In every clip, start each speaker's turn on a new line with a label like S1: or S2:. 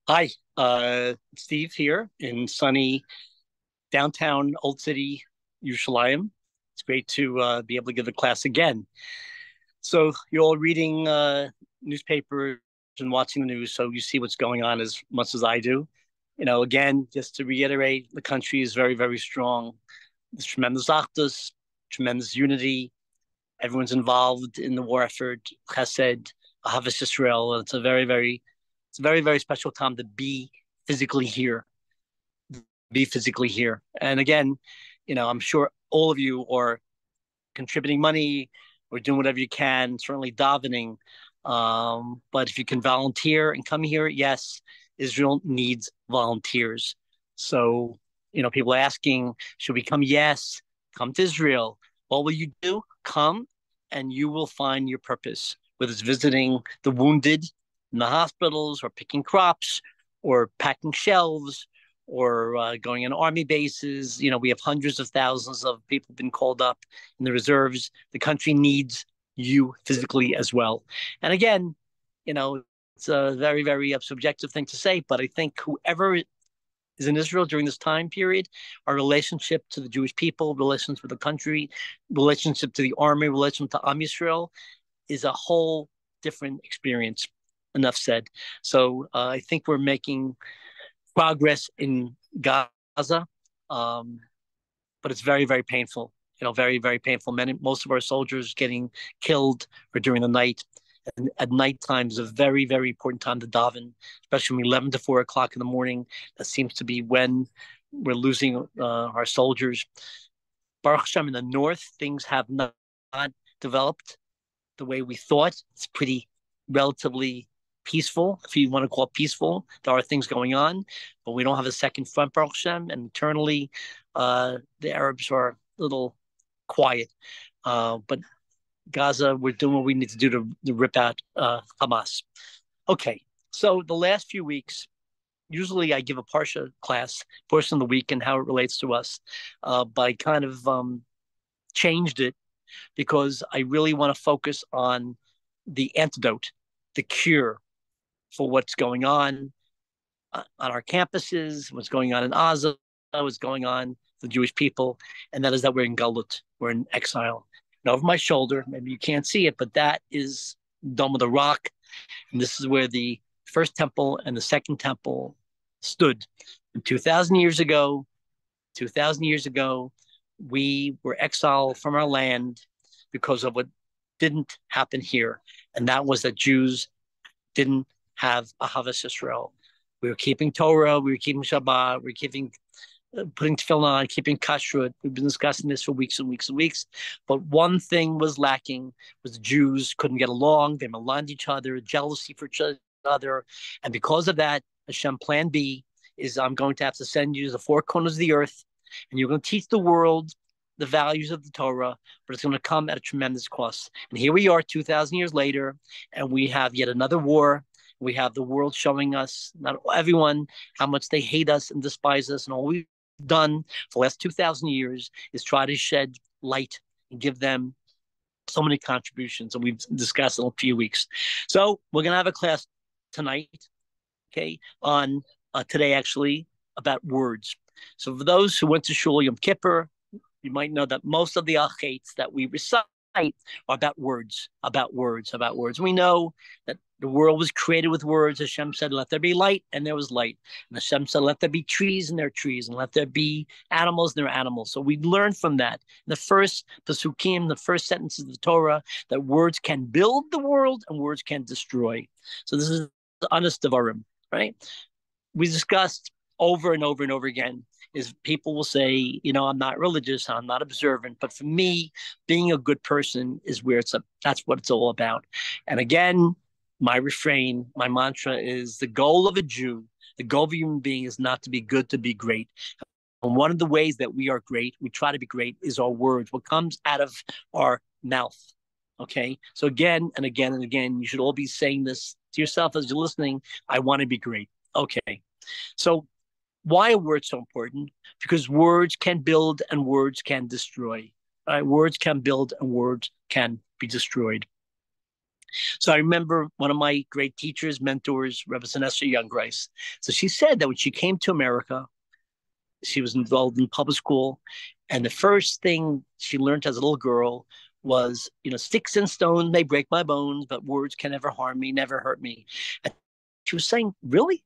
S1: Hi, Steve here in sunny downtown Old City, Yerushalayim. It's great to be able to give the class again. So you're all reading newspapers and watching the news, so you see what's going on as much as I do. Again, just to reiterate, the country is very, very strong. There's tremendous achdus, tremendous unity. Everyone's involved in the war effort. Chesed, Ahavas Israel. And it's a very, very special time to physically here, be physically here. And again, I'm sure all of you are contributing money or doing whatever you can, certainly davening. But if you can volunteer and come here, yes, Israel needs volunteers. So, people are asking, should we come? Yes, come to Israel. What will you do? Come and you will find your purpose, whether it's visiting the wounded in the hospitals or picking crops or packing shelves or going in army bases. We have hundreds of thousands of people been called up in the reserves. The country needs you physically as well. And again, it's a very, very subjective thing to say, but I think whoever is in Israel during this time period, our relationship to the Jewish people, relations with the country, relationship to the army, relationship to Am Yisrael is a whole different experience. Enough said. So I think we're making progress in Gaza, um, but it's very, very painful. Very, very painful. Most of our soldiers getting killed or during the night. And at nighttime is a very, very important time to daven, especially from 11 to 4 o'clock in the morning. That seems to be when we're losing our soldiers. Baruch Hashem, in the north, things have not developed the way we thought. It's pretty relatively peaceful, if you want to call it peaceful. There are things going on, but we don't have a second front, Baruch Hashem, and internally, the Arabs are a little quiet. But Gaza, we're doing what we need to do to rip out Hamas. Okay, so the last few weeks, usually I give a Parsha class, portion of the week, and how it relates to us. But I kind of changed it because I really want to focus on the antidote, the cure for what's going on our campuses, what's going on in Gaza, what's going on the Jewish people, and that is that we're in Galut, we're in exile. And over my shoulder, maybe you can't see it, but that is Dome of the Rock, and this is where the first temple and the second temple stood. And 2,000 years ago, 2,000 years ago, we were exiled from our land because of what didn't happen here, and that was that Jews didn't have Ahavas Israel. We were keeping Torah, we were keeping Shabbat, we were keeping putting tefillin on, keeping kashrut. We've been discussing this for weeks and weeks and weeks. But one thing was lacking: was the Jews couldn't get along. They maligned each other, jealousy for each other, and because of that, Hashem Plan B is I'm going to have to send you to the four corners of the earth, and you're going to teach the world the values of the Torah, but it's going to come at a tremendous cost. And here we are 2,000 years later, and we have yet another war. We have the world showing us, not everyone, how much they hate us and despise us. And all we've done for the last 2,000 years is try to shed light and give them so many contributions. And we've discussed in a few weeks. So we're going to have a class tonight, okay, on today actually, about words. So for those who went to Shul Yom Kippur, you might know that most of the achates that we recite are about words, about words, about words. We know that the world was created with words. Hashem said, let there be light, and there was light. And Hashem said, let there be trees, and there are trees, and let there be animals, and there are animals. So we learn from that. In the first Pesukim, the first sentences of the Torah, that words can build the world and words can destroy. So this is the honest Devarim, right? We discussed over and over and over again is people will say, I'm not religious, I'm not observant, but for me, being a good person is where that's what it's all about. And again, my refrain, my mantra is the goal of a Jew, the goal of a human being is not to be good, to be great. And one of the ways that we are great, we try to be great, is our words, what comes out of our mouth. Okay. So again and again and again, you should all be saying this to yourself as you're listening. I want to be great. Okay. So why are words so important? Because words can build and words can destroy. Right? Words can build and words can be destroyed. So I remember one of my great teachers, mentors, Reverend Esther Young Grace. So she said that when she came to America, she was involved in public school, and the first thing she learned as a little girl was, sticks and stones may break my bones, but words can never harm me, never hurt me. And she was saying, really?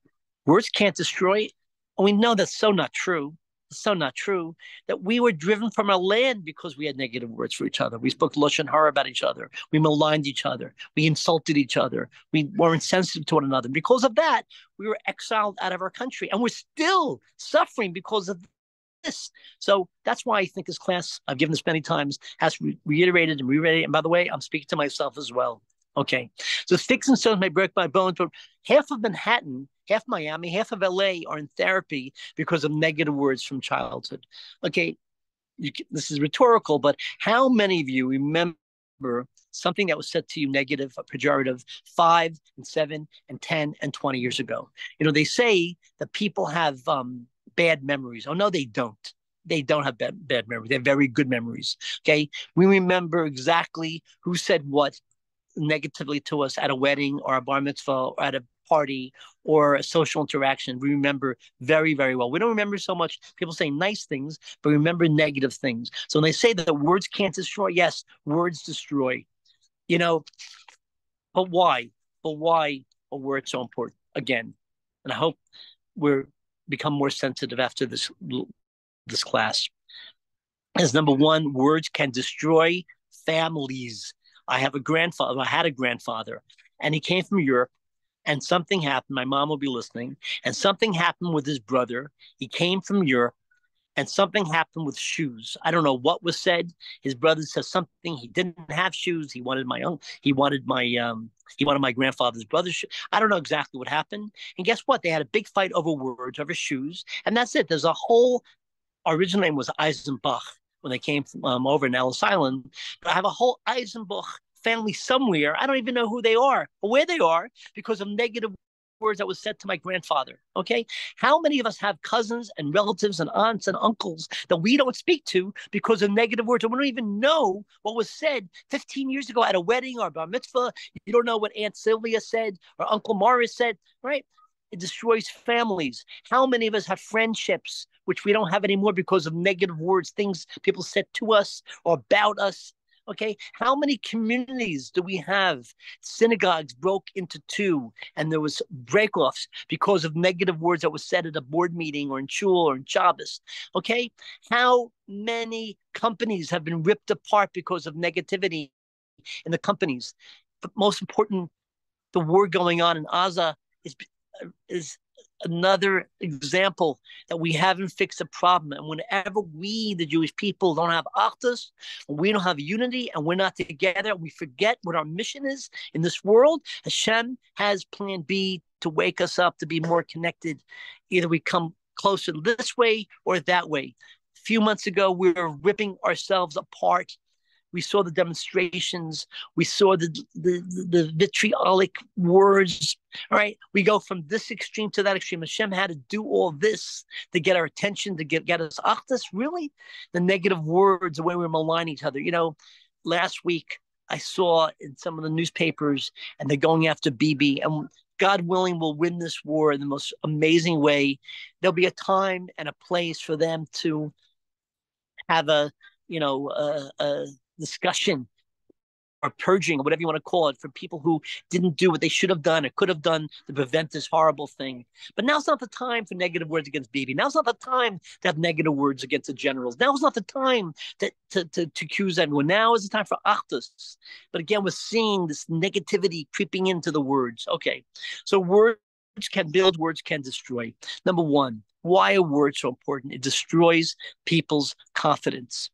S1: Words can't destroy? And we know that's so not true. It's so not true that we were driven from our land because we had negative words for each other. We spoke lashon hara about each other. We maligned each other. We insulted each other. We were insensitive to one another. Because of that, we were exiled out of our country, and we're still suffering because of this. So that's why I think this class, I've given this many times, has to be reiterated and reiterated. And by the way, I'm speaking to myself as well. Okay. So sticks and stones may break my bones, but half of Manhattan, half Miami, half of LA are in therapy because of negative words from childhood. Okay. This is rhetorical, but how many of you remember something that was said to you negative, pejorative, 5 and 7 and 10 and 20 years ago? They say that people have bad memories. Oh, no, they don't. They don't have bad memories. They have very good memories. Okay. We remember exactly who said what negatively to us at a wedding or a bar mitzvah or at a party or a social interaction. We remember very, very well. We don't remember so much people saying nice things, but remember negative things. So when they say that the words can't destroy, yes, words destroy. But why? But why are words so important? Again, and I hope we're become more sensitive after this class. As number one, words can destroy families. I had a grandfather, and he came from Europe, and something happened. My mom will be listening, and something happened with his brother. He came from Europe, and something happened with shoes. I don't know what was said. His brother said something. He didn't have shoes. He wanted my own. He wanted my grandfather's brother's shoes. I don't know exactly what happened. And guess what? They had a big fight over words, over shoes, and that's it. There's a whole. Our original name was Eisenberg when they came from, over in Ellis Island. But I have a whole Eisenberg family somewhere. I don't even know who they are or where they are because of negative words that was said to my grandfather. Okay. How many of us have cousins and relatives and aunts and uncles that we don't speak to because of negative words? And we don't even know what was said 15 years ago at a wedding or bar mitzvah. You don't know what Aunt Sylvia said or Uncle Morris said, right? It destroys families. How many of us have friendships which we don't have anymore because of negative words, things people said to us or about us? Okay, how many communities do we have? Synagogues broke into two, and there was break-offs because of negative words that was said at a board meeting or in shul or in Shabbos. Okay, how many companies have been ripped apart because of negativity in the companies? But most important, the war going on in Gaza is another example that we haven't fixed a problem. And whenever we, the Jewish people, don't have achdus, we don't have unity, and we're not together, we forget what our mission is in this world. Hashem has plan B to wake us up, to be more connected. Either we come closer this way or that way. A few months ago, we were ripping ourselves apart. We saw the demonstrations. We saw the vitriolic words. All right, we go from this extreme to that extreme. Hashem had to do all this to get our attention, to get us. Achdus, really? The negative words, the way we malign each other. Last week I saw in some of the newspapers, and they're going after Bibi, and God willing, we'll win this war in the most amazing way. There'll be a time and a place for them to have a discussion or purging or whatever you want to call it for people who didn't do what they should have done or could have done to prevent this horrible thing. But now's not the time for negative words against Bibi. Now's not the time to have negative words against the generals. Now's not the time to accuse everyone. Now is the time for achdus. But again, we're seeing this negativity creeping into the words. Okay, so words can build, words can destroy. Number one, why are words so important? It destroys people's confidence.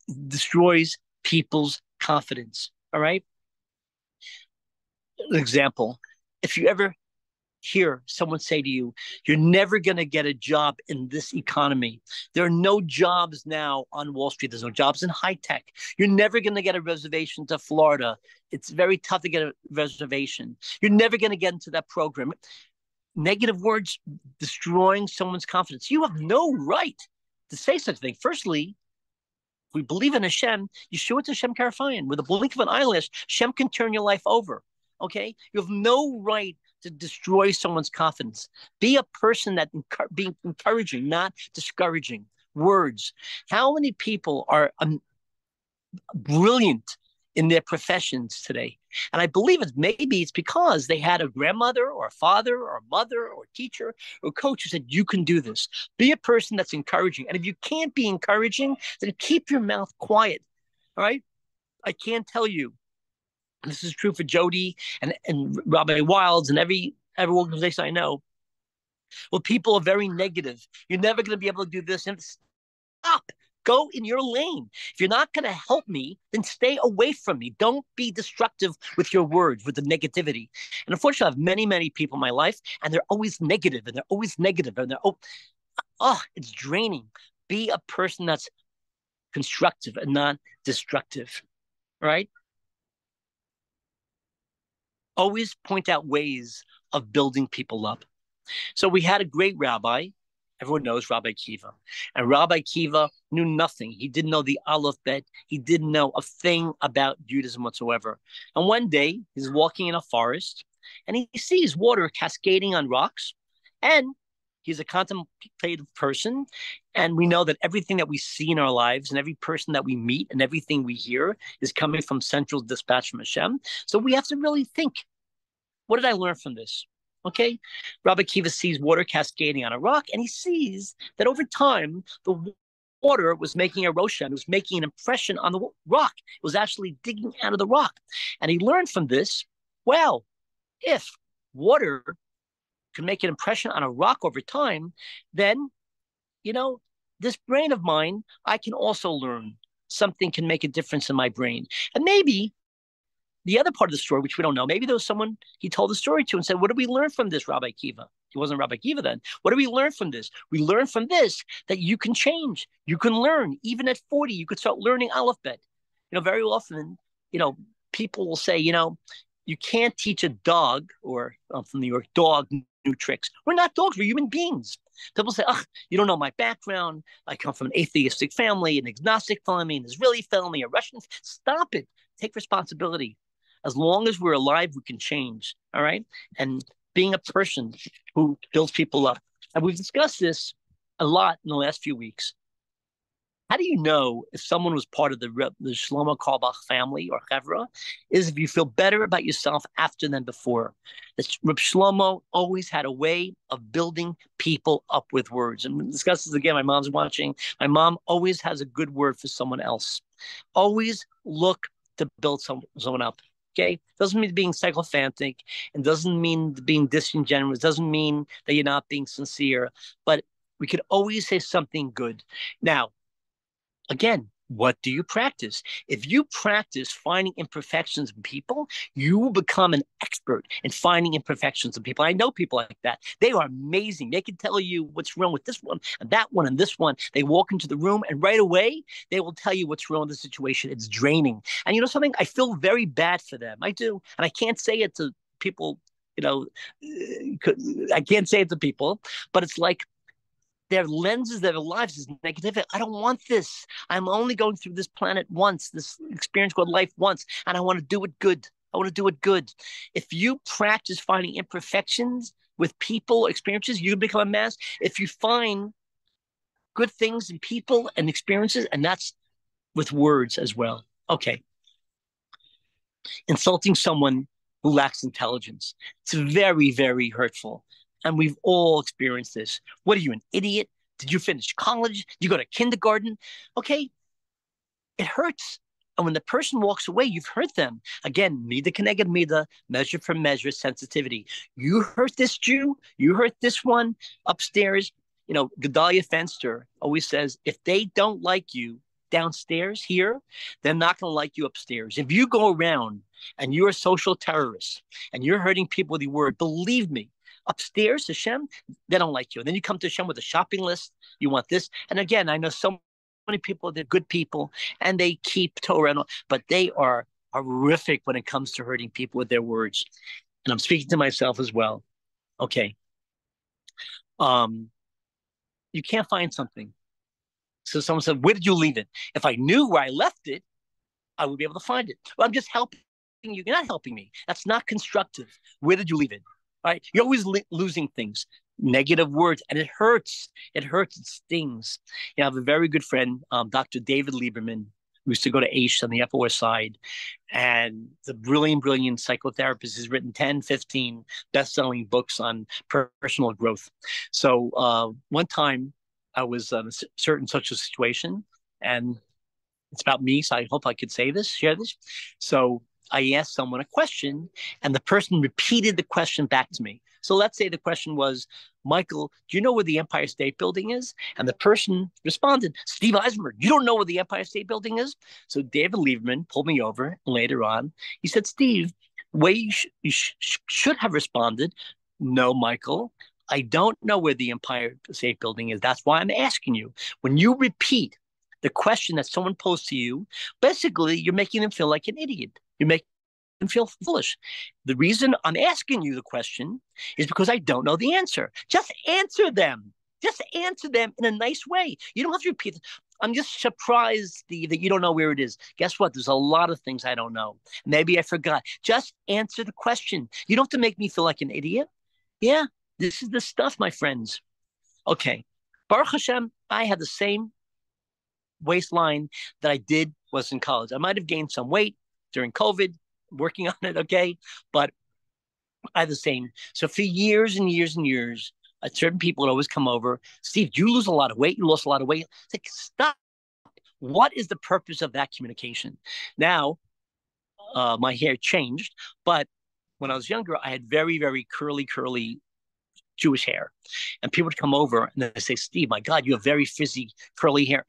S1: It destroys people's confidence. All right. An example, if you ever hear someone say to you, you're never going to get a job in this economy. There are no jobs now on Wall Street. There's no jobs in high tech. You're never going to get a reservation to Florida. It's very tough to get a reservation. You're never going to get into that program. Negative words destroying someone's confidence. You have no right to say such a thing. Firstly, we believe in Hashem, Yeshua to Hashem Karafayan. With a blink of an eyelash, Hashem can turn your life over. Okay, you have no right to destroy someone's confidence. Be a person that being encouraging, not discouraging. Words. How many people are brilliant in their professions today? And I believe it's because they had a grandmother or a father or a mother or a teacher or a coach who said, you can do this. Be a person that's encouraging. And if you can't be encouraging, then keep your mouth quiet. All right. I can't tell you. This is true for Jody and Rabbi Wilds and every organization I know. Well, people are very negative. You're never going to be able to do this. And stop. Go in your lane. If you're not going to help me, then stay away from me. Don't be destructive with your words, with the negativity. And unfortunately, I have many, many people in my life, and they're always negative, and they're always negative, and it's draining. Be a person that's constructive and not destructive, right? Always point out ways of building people up. So we had a great rabbi. Everyone knows Rabbi Kiva. And Rabbi Kiva knew nothing. He didn't know the alphabet. He didn't know a thing about Judaism whatsoever. And one day, he's walking in a forest, and he sees water cascading on rocks. And he's a contemplative person. And we know that everything that we see in our lives and every person that we meet and everything we hear is coming from central dispatch from Hashem. So we have to really think, what did I learn from this? Okay, Rabbi Kiva sees water cascading on a rock, and he sees that over time, the water was making erosion. It was making an impression on the rock. It was actually digging out of the rock. And he learned from this, well, if water can make an impression on a rock over time, then, this brain of mine, I can also learn. Something can make a difference in my brain. And maybe the other part of the story, which we don't know, maybe there was someone he told the story to and said, what did we learn from this, Rabbi Kiva? He wasn't Rabbi Kiva then. What did we learn from this? We learned from this that you can change. You can learn. Even at 40, you could start learning alphabet. Very often, people will say, you can't teach a dog, or I'm from New York, dog new tricks. We're not dogs. We're human beings. People say, you don't know my background. I come from an atheistic family, an agnostic family, an Israeli family, a Russian. Stop it. Take responsibility. As long as we're alive, we can change. All right. And being a person who builds people up. And we've discussed this a lot in the last few weeks. How do you know if someone was part of the Shlomo Carlebach family or Chevra? Is if you feel better about yourself after than before. Reb Shlomo always had a way of building people up with words. And we discuss this again. My mom's watching. My mom always has a good word for someone else. Always look to build someone up. Okay, doesn't mean being psychophantic, and doesn't mean being disingenuous. Doesn't mean that you're not being sincere. But we could always say something good. Now, again, what do you practice? If you practice finding imperfections in people, you will become an expert in finding imperfections in people. I know people like that. They are amazing. They can tell you what's wrong with this one and that one and this one. They walk into the room and right away, they will tell you what's wrong with the situation. It's draining. And you know something? I feel very bad for them. I do. And I can't say it to people, I can't say it to people, but it's like, their lenses, their lives is negative. I don't want this. I'm only going through this planet once, this experience called life once, and I want to do it good. I want to do it good. If you practice finding imperfections with people, experiences, you become a master. If you find good things in people and experiences, and that's with words as well. Okay. Insulting someone who lacks intelligence. It's very, very hurtful. And we've all experienced this. What are you, an idiot? Did you finish college? Did you go to kindergarten? Okay, it hurts. And when the person walks away, you've hurt them. Again, mida keneged mida, measure for measure, sensitivity. You hurt this Jew, you hurt this one upstairs. Gedalia Fenster always says, if they don't like you downstairs here, they're not going to like you upstairs. If you go around and you're a social terrorist and you're hurting people with your word, believe me, upstairs, Hashem, they don't like you. And then you come to Hashem with a shopping list. You want this. And again, I know so many people, they're good people, and they keep Torah, but they are horrific when it comes to hurting people with their words. And I'm speaking to myself as well. Okay. You can't find something. So someone said, where did you leave it? If I knew where I left it, I would be able to find it. Well, I'm just helping you. You're not helping me. That's not constructive. Where did you leave it? All right. You're always losing things, negative words, and it hurts. It hurts. It stings. I have a very good friend, Dr. David Lieberman, who used to go to AISH on the Upper West Side, and the brilliant, brilliant psychotherapist. Has written 10, 15 best-selling books on personal growth. So one time I was in a certain such a situation, and it's about me, so I hope I could share this. So I asked someone a question, and the person repeated the question back to me. So let's say the question was, Michael, do you know where the Empire State Building is? And the person responded, Steve Eisenberg, you don't know where the Empire State Building is? So David Lieberman pulled me over later on. He said, Steve, way you should have responded, no, Michael, I don't know where the Empire State Building is. That's why I'm asking you. When you repeat the question that someone posed to you, basically you're making them feel like an idiot. You make them feel foolish. The reason I'm asking you the question is because I don't know the answer. Just answer them. Just answer them in a nice way. You don't have to repeat it. I'm just surprised, Steve, that you don't know where it is. Guess what? There's a lot of things I don't know. Maybe I forgot. Just answer the question. You don't have to make me feel like an idiot. Yeah, this is the stuff, my friends. Okay. Baruch Hashem, I had the same waistline that I did was in college. I might have gained some weight during COVID, working on it, okay? But I had the same. So for years and years and years, certain people would always come over. Steve, do you lose a lot of weight? You lost a lot of weight. It's like, stop. What is the purpose of that communication? Now, my hair changed, but when I was younger, I had very, very curly Jewish hair. And people would come over and they say, Steve, my God, you have very frizzy, curly hair.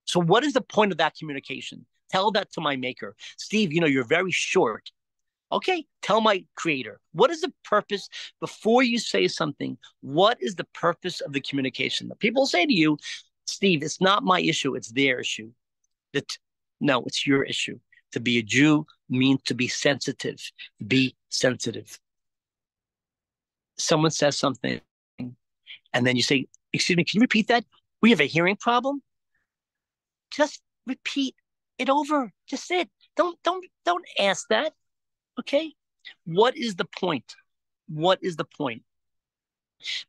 S1: So what is the point of that communication? Tell that to my maker. Steve, you're very short. Okay, tell my creator. What is the purpose before you say something? What is the purpose of the communication? People say to you, Steve, it's not my issue, it's their issue. No, it's your issue. To be a Jew means to be sensitive. Be sensitive. Someone says something, and then you say, excuse me, can you repeat that? We have a hearing problem? Just repeat it over. Just it. Don't ask that. Okay? What is the point? What is the point?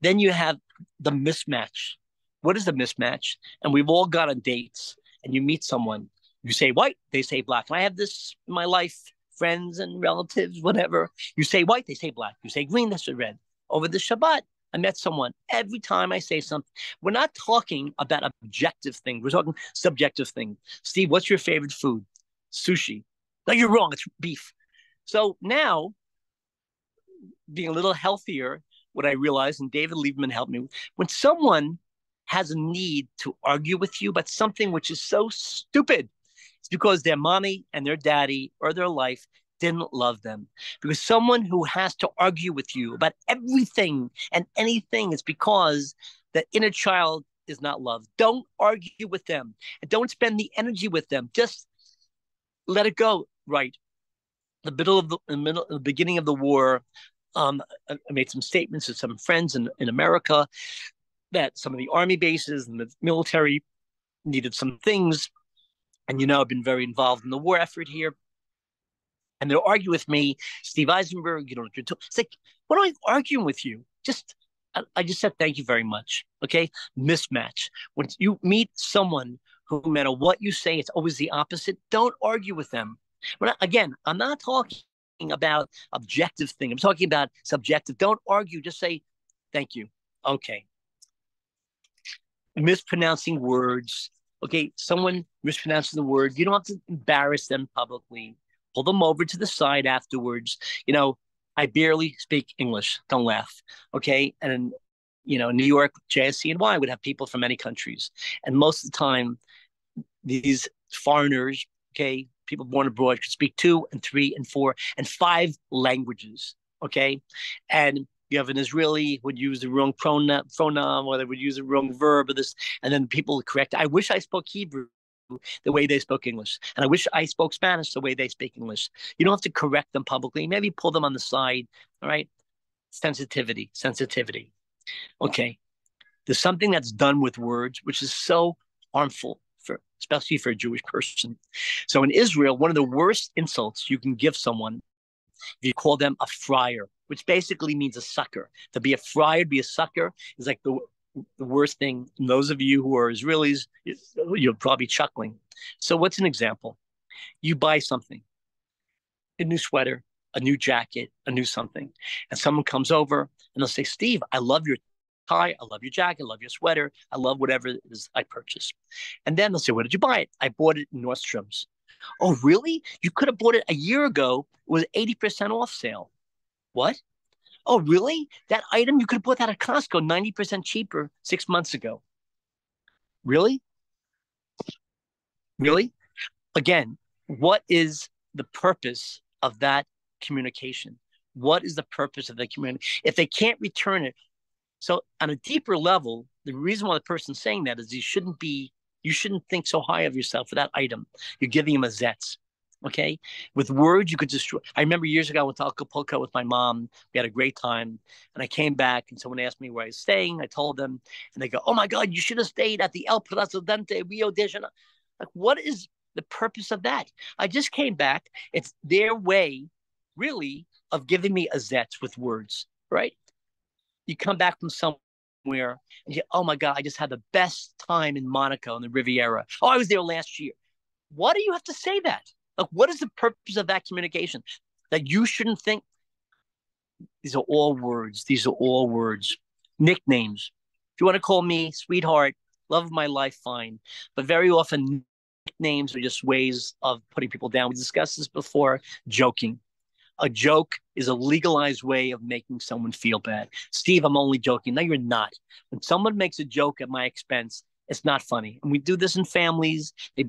S1: Then you have the mismatch. What is the mismatch? And we've all got on dates, and you meet someone. You say white, they say black. And I have this in my life, friends and relatives, whatever. You say white, they say black. You say green, they say red. Over the Shabbat, I met someone. Every time I say something, we're not talking about objective things. We're talking subjective things. Steve, what's your favorite food? Sushi. No, you're wrong. It's beef. So now, being a little healthier, what I realized, and David Lieberman helped me, when someone has a need to argue with you about something which is so stupid, it's because their mommy and their daddy or their life didn't love them. Because someone who has to argue with you about everything and anything is because the inner child is not loved. Don't argue with them and don't spend the energy with them. Just let it go. Right. The beginning of the war, I made some statements to some friends in America that some of the army bases and the military needed some things. And, I've been very involved in the war effort here. And they'll argue with me, Steve Eisenberg, you know what you're talking. It's like, what am I arguing with you? I just said thank you very much. Okay, mismatch. When you meet someone who, no matter what you say, it's always the opposite. Don't argue with them. Again, I'm not talking about objective thing. I'm talking about subjective. Don't argue. Just say thank you. Okay. Mispronouncing words. Okay, someone mispronouncing the word. You don't have to embarrass them publicly. Pull them over to the side afterwards. I barely speak English. Don't laugh. Okay. And, New York, JSC&Y would have people from many countries. And most of the time, these foreigners, okay, people born abroad could speak 2 and 3 and 4 and 5 languages. Okay. And you have an Israeli would use the wrong pronoun, or they would use the wrong verb or this, and then people would correct. I wish I spoke Hebrew the way they spoke English. And I wish I spoke Spanish the way they speak English. You don't have to correct them publicly. Maybe pull them on the side. All right. Sensitivity. Okay. There's something that's done with words, which is so harmful especially for a Jewish person. So in Israel, one of the worst insults you can give someone, you call them a friar, which basically means a sucker. To be a friar, to be a sucker, is like the worst thing. And those of you who are Israelis, you're probably chuckling. So what's an example? You buy something, a new sweater, a new jacket, a new something, and someone comes over and they'll say, Steve, I love your tie, I love your jacket, I love your sweater, I love whatever it is I purchased. And then they'll say, where did you buy it? I bought it in Nordstrom's. Oh, really? You could have bought it a year ago. It was 80% off sale. What? Oh, really? That item, you could have bought that at Costco 90% cheaper 6 months ago. Really? Really? Again, what is the purpose of that communication? What is the purpose of the communication? If they can't return it, so on a deeper level, the reason why the person's saying that is you shouldn't think so high of yourself for that item. You're giving them a zets. Okay. With words, you could destroy. I remember years ago, I went to Acapulco with my mom. We had a great time. And I came back and someone asked me where I was staying. I told them, and they go, oh my God, you should have stayed at the El Presidente Rio de Janeiro. Like, what is the purpose of that? I just came back. It's their way, really, of giving me a zets with words, right? You come back from somewhere and you, oh my God, I just had the best time in Monaco in the Riviera. Oh, I was there last year. Why do you have to say that? Like, what is the purpose of that communication? That you shouldn't think. These are all words. These are all words. Nicknames. If you want to call me sweetheart, love of my life, fine. But very often, nicknames are just ways of putting people down. We discussed this before, joking. A joke is a legalized way of making someone feel bad. Steve, I'm only joking. No, you're not. When someone makes a joke at my expense, it's not funny. And we do this in families. They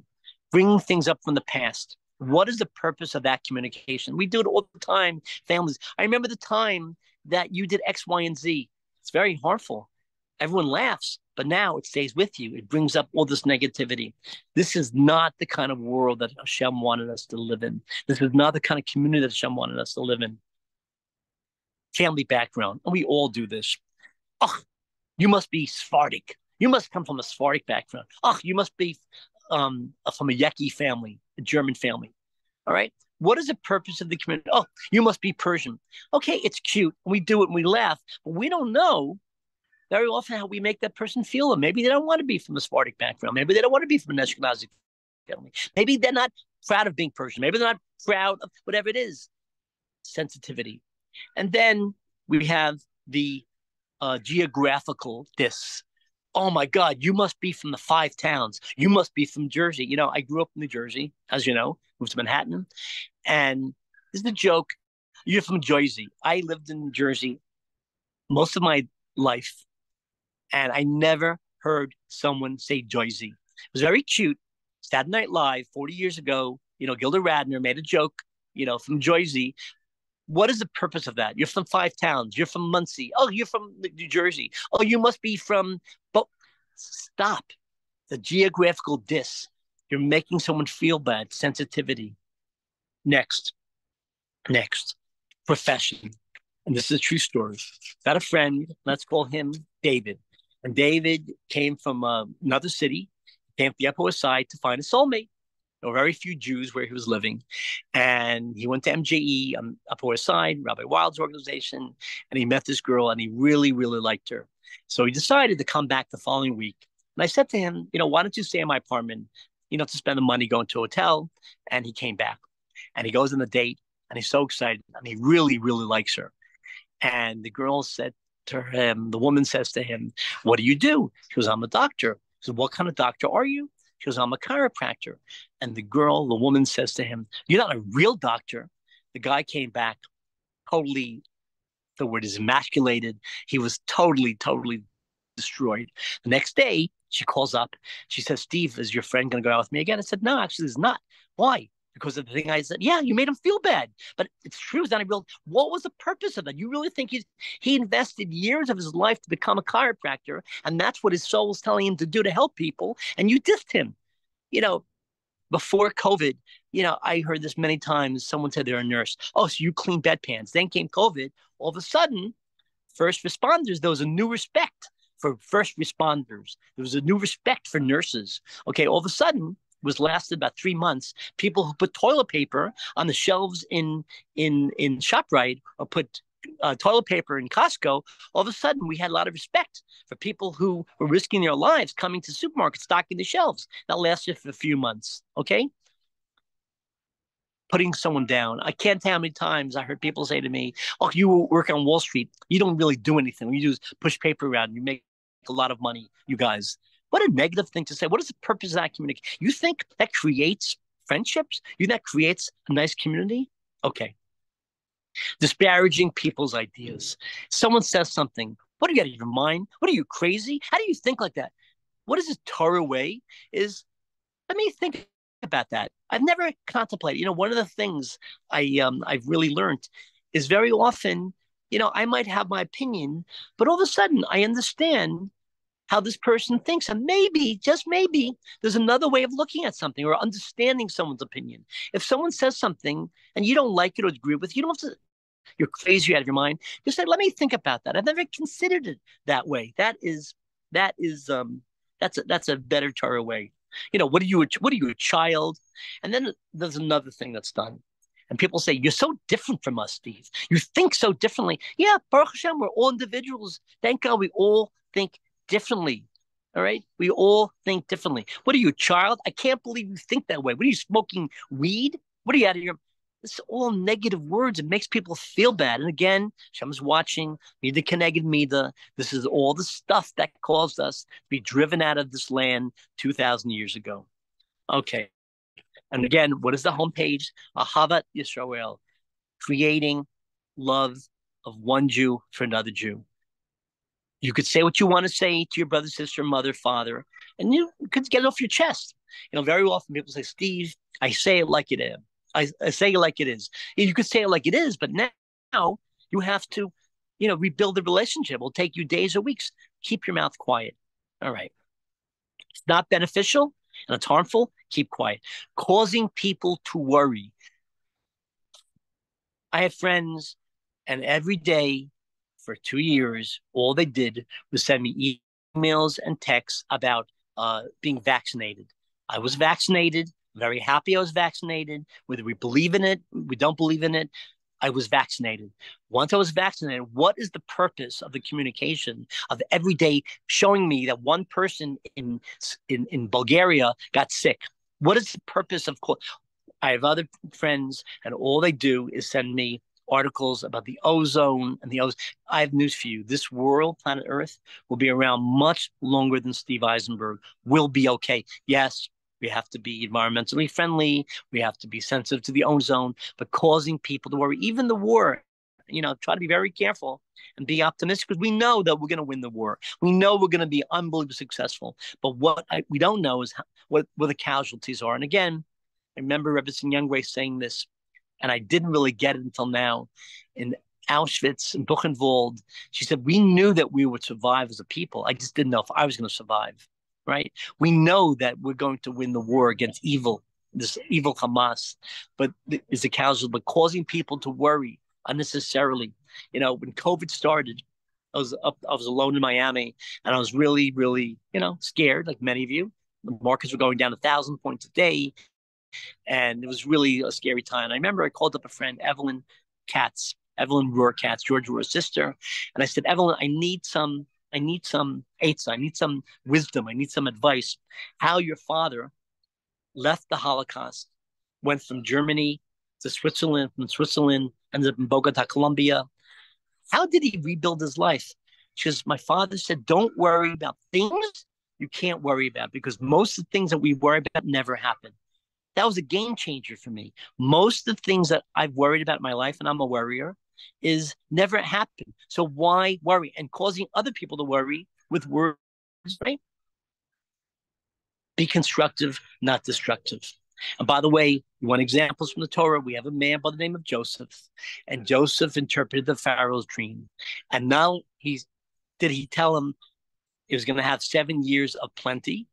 S1: bring things up from the past. What is the purpose of that communication? We do it all the time, families. I remember the time that you did X, Y, and Z. It's very harmful. Everyone laughs, but now it stays with you. It brings up all this negativity. This is not the kind of world that Hashem wanted us to live in. This is not the kind of community that Hashem wanted us to live in. Family background, and we all do this. Oh, you must be Sephardic. You must come from a Sephardic background. Oh, you must be from a Yeki family, a German family. All right. What is the purpose of the community? Oh, you must be Persian. Okay, it's cute. We do it and we laugh, but we don't know very often how we make that person feel. Maybe they don't want to be from a Sephardic background. Maybe they don't want to be from an Ashkenazi family. Maybe they're not proud of being Persian. Maybe they're not proud of whatever it is. Sensitivity. And then we have the geographical diss. Oh my God, you must be from the 5 towns. You must be from Jersey. You know, I grew up in New Jersey, as you know, moved to Manhattan. And this is a joke. You're from Jersey. I lived in Jersey most of my life. And I never heard someone say Jersey. It was very cute. Saturday Night Live, 40 years ago, you know, Gilda Radner made a joke, you know, from Jersey. What is the purpose of that? You're from 5 towns. You're from Muncie. Oh, you're from New Jersey. Oh, you must be from. But stop. The geographical diss. You're making someone feel bad. Sensitivity. Next. Profession. And this is a true story. Got a friend. Let's call him David. And David came from another city. Came from the Upper West Side to find a soulmate. There were very few Jews where he was living. And he went to MJE on Upper West Side, Rabbi Wild's organization, and he met this girl and he really, really liked her. So he decided to come back the following week. And I said to him, you know, why don't you stay in my apartment, you know, to spend the money going to a hotel? And he came back and he goes on the date and he's so excited and he really, really likes her. And the girl said to him, the woman says to him, what do you do? She goes, I'm a doctor. He said, what kind of doctor are you? She goes, I'm a chiropractor. And the woman says to him, you're not a real doctor. The guy came back totally, the word is emasculated. He was totally, totally destroyed. The next day, she calls up. She says, Steve, is your friend going to go out with me again? I said, no, actually, he's not. Why? Because of the thing I said, yeah, you made him feel bad. But it's true, it's not a real. What was the purpose of that? You really think he invested years of his life to become a chiropractor, and that's what his soul was telling him to do to help people, and you dissed him. You know, before COVID, you know, I heard this many times. Someone said they're a nurse. Oh, so you clean bedpans. Then came COVID. All of a sudden, first responders, there was a new respect for first responders. There was a new respect for nurses. Okay, all of a sudden, it was lasted about 3 months. People who put toilet paper on the shelves in ShopRite or put toilet paper in Costco, all of a sudden we had a lot of respect for people who were risking their lives coming to supermarkets, stocking the shelves. That lasted for a few months. Okay, putting someone down. I can't tell how many times I heard people say to me, "Oh, you work on Wall Street. You don't really do anything. What you do is push paper around. You make a lot of money, you guys." What a negative thing to say. What is the purpose of that communication? You think that creates friendships? You think that creates a nice community? Okay. Disparaging people's ideas. Someone says something. What do you got in your mind? What are you, crazy? How do you think like that? What is this Torah way? Let me think about that. I've never contemplated. One of the things I've really learned is very often, I might have my opinion, but all of a sudden I understand how this person thinks, and maybe, just maybe, there's another way of looking at something or understanding someone's opinion. If someone says something and you don't like it or agree with, you don't have to. You're crazy out of your mind. Just say, let me think about that. I've never considered it that way. That's a better Torah way. What are you, a child? And then there's another thing that's done. And people say, you're so different from us, Steve. You think so differently. Yeah, Baruch Hashem, we're all individuals. Thank God we all think differently. All right? We all think differently. What are you, a child? I can't believe you think that way. What are you, smoking weed? What are you out of your... It's all negative words. It makes people feel bad. And again, Hashem's watching. Mida Keneged Mida. This is all the stuff that caused us to be driven out of this land 2,000 years ago. Okay. And again, what is the homepage? Ahavat Yisrael, creating love of one Jew for another Jew. You could say what you want to say to your brother, sister, mother, father, and you could get it off your chest. Very often people say, Steve, I say it like it is. I say it like it is. You could say it like it is, but now you have to, rebuild the relationship. It'll take you days or weeks. Keep your mouth quiet. All right. It's not beneficial and it's harmful. Keep quiet. Causing people to worry. I have friends, and every day for 2 years, all they did was send me emails and texts about being vaccinated. I was vaccinated. Very happy I was vaccinated. Whether we believe in it, we don't believe in it, I was vaccinated. Once I was vaccinated, what is the purpose of the communication of every day showing me that one person in Bulgaria got sick? What is the purpose of... I have other friends, and all they do is send me articles about the ozone and the ozone. I have news for you. This world, planet Earth, will be around much longer than Steve Eisenberg. We'll be okay. Yes, we have to be environmentally friendly. We have to be sensitive to the ozone, but causing people to worry, even the war, try to be very careful and be optimistic, because we know that we're going to win the war. We know we're going to be unbelievably successful. But what we don't know is what the casualties are. And again, I remember Rebbetzin Youngway saying this, and I didn't really get it until now. In Auschwitz and Buchenwald, she said, we knew that we would survive as a people. I just didn't know if I was going to survive. Right? We know that we're going to win the war against evil, this evil Hamas, but is a casualty, but causing people to worry unnecessarily. When COVID started, I was alone in Miami, and I was really, really, scared, like many of you. The markets were going down 1,000 points a day, and it was really a scary time. I remember I called up a friend, Evelyn Rohr Katz, George Rohr's sister, and I said, Evelyn, I need some eitzah, I need some wisdom, I need some advice. How your father left the Holocaust, went from Germany to Switzerland, from Switzerland, ended up in Bogota, Colombia. How did he rebuild his life? Because my father said, don't worry about things you can't worry about, because most of the things that we worry about never happen. That was a game changer for me. Most of the things that I've worried about in my life, and I'm a worrier, is never happen. So why worry? And causing other people to worry with words, right? Be constructive, not destructive. And by the way, you want examples from the Torah? We have a man by the name of Joseph, and Joseph interpreted the Pharaoh's dream. And now did he tell him he was going to have 7 years of plenty?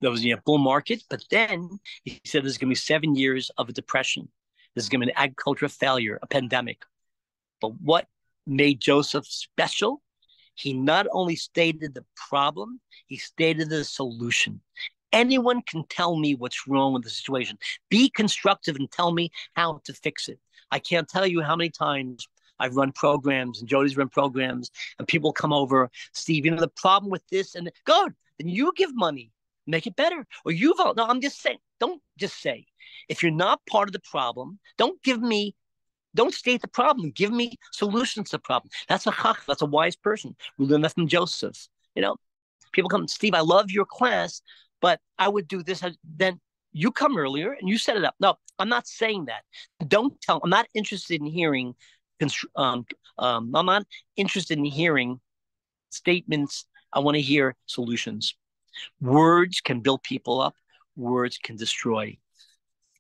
S1: There was a bull market, but then he said there's going to be 7 years of a depression. There's going to be an agricultural failure, a pandemic. But what made Joseph special He not only stated the problem, he stated the solution. Anyone can tell me what's wrong with the situation. Be constructive and tell me how to fix it. I can't tell you how many times I've run programs and Jody's run programs and people come over, Steve, the problem with this and good, then you give money, make it better. Or you vote. No, I'm just saying, don't just say. If you're not part of the problem, don't state the problem. Give me solutions to the problem. That's a chach, that's a wise person. We learned that from Joseph. People come, Steve, I love your class, but I would do this. Then you come earlier and you set it up. No, I'm not saying that. I'm not interested in hearing, I'm not interested in hearing statements. I want to hear solutions. Words can build people up. Words can destroy.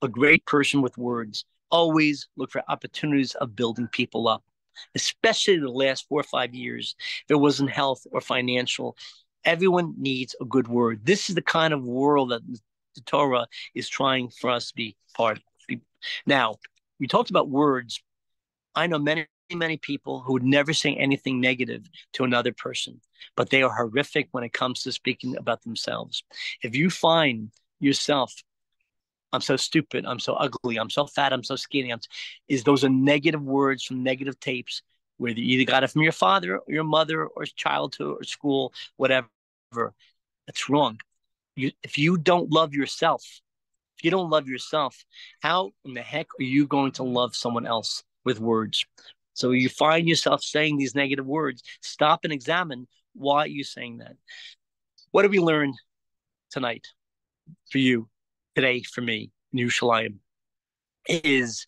S1: A great person with words always look for opportunities of building people up, especially the last 4 or 5 years. If it wasn't health or financial, everyone needs a good word. This is the kind of world that the Torah is trying for us to be part of. Now, we talked about words. I know many, many people who would never say anything negative to another person, but they are horrific when it comes to speaking about themselves. If you find yourself, I'm so stupid, I'm so ugly, I'm so fat, I'm so skinny, those are negative words from negative tapes, where you either got it from your father or your mother or childhood or school, whatever. That's wrong. If you don't love yourself, how in the heck are you going to love someone else with words? So you find yourself saying these negative words, stop and examine why you're saying that. What did we learn tonight for you, today for me, in Yerushalayim, is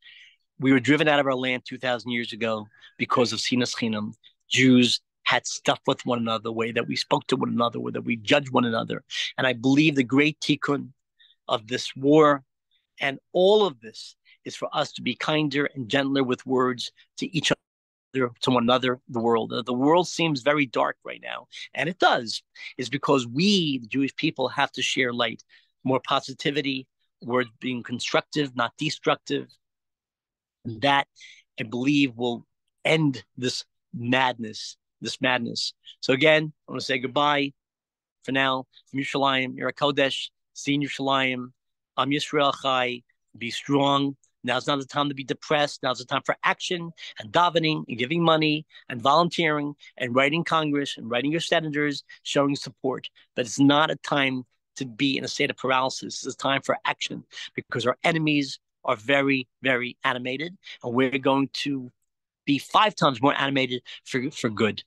S1: we were driven out of our land 2,000 years ago because of Sinas Chinam. Jews had stuff with one another, the way that we spoke to one another, the way that we judged one another. And I believe the great tikkun of this war and all of this is for us to be kinder and gentler with words to each other, to one another, the world. The world seems very dark right now, and it does. Is because we, the Jewish people, have to share light, more positivity, words being constructive, not destructive. That, I believe, will end this madness. So again, I want to say goodbye for now from Yerushalayim. You're a Kodesh, seeing Yerushalayim. I'm Yisrael Chai. Be strong. Now's not the time to be depressed. Now's the time for action and davening and giving money and volunteering and writing Congress and writing your senators, showing support. But it's not a time to be in a state of paralysis. It's time for action because our enemies are very, very animated, and we're going to be 5 times more animated for good.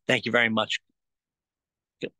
S1: Thank you very much. Good.